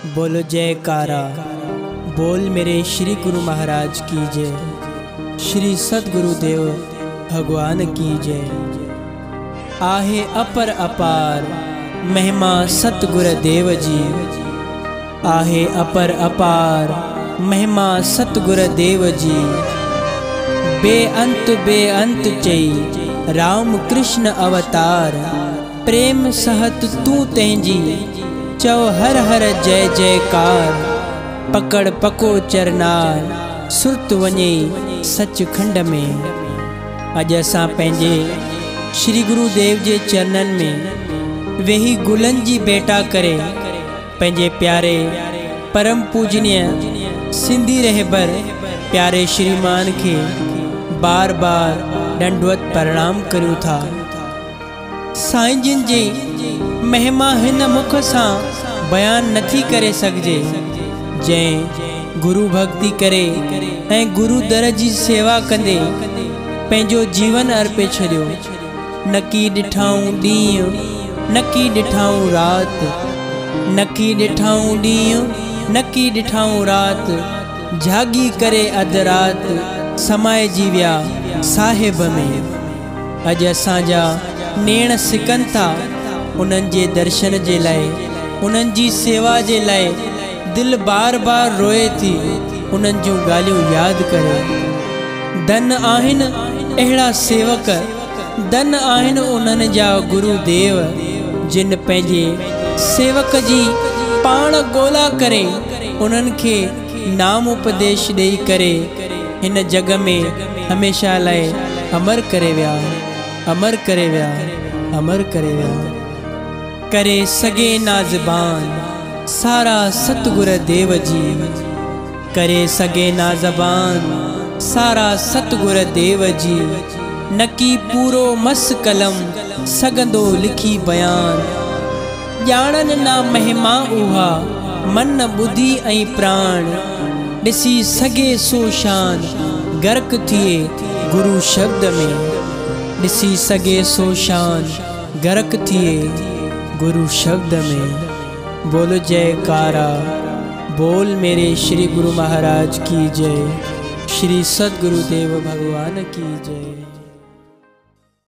बोलो जयकारा, बोल मेरे श्री गुरु महाराज की जय। श्री सतगुरुदेव भगवान की जय। आहे अपर अपार महिमा सतगुरुदेव जी। आहे अपर अपार महिमा सतगुरुदेव जी। बेअंत चई राम कृष्ण अवतार। प्रेम सहत तू तेंजी चौ हर हर जय जयकार। पकड़ पको चरनार सुरत वने सचखंड में। अज असां पंहिंजे श्री गुरुदेव जे चरणन में वेही गुलन जी बेटा करे पंहिंजे प्यारे परम पूजनीय सिंधी रहबर प्यारे श्रीमान के बार बार दंडवत प्रणाम करूं था। साईं जिन जी महिमा हिन मुख सां बयान नथी करे सघजे। जै गुरु भक्ति करे ऐं गुरु दर जी सेवा कंदे पंहिंजो जीवन अर्पे छॾियो। न की ॾिठाऊं ॾींहुं न की ॾिठाऊं राति। न की ॾिठाऊं ॾींहुं न की ॾिठाऊं राति। जागी करे अधु राति समाए जी विया साहिब में। अॼु असांजा नेण सिकनि था उन्हनि जे दर्शन जे लाइ, उन्हनि जी सेवा जे लाइ। दिल बार बार रोए थी उन्हनि जूं ॻाल्हियूं यादि करे। धन आहिनि अहिड़ा सेवक, धन आहिनि उन्हनि जा गुरुदेव जिन पंहिंजे सेवक जी पाण ॻोल्हा करे उन्हनि खे नाम उपदेश ॾेई करे हिन जग में हमेशा लाइ अमर करे विया, अमर करे विया, अमर करे विया। करे सगे ना ज़बान सारा सतगुरुदेव जी। करे सगे ना ज़बान सारा सतगुरुदेव जी। न की पूरो मस कलम सगंदो लिखी बयान। ॼाणन ना महिमा उहा मन बुद्धि ऐं प्राण। ॾिसी सगे सो शान गर्क थिए गुरु शब्द में। ॾिसी सगे सो शान गर्क थिए गुरु शब्द में। बोलो जयकारा, बोल मेरे श्री गुरु महाराज की जय। श्री सतगुरुदेव भगवान की जय।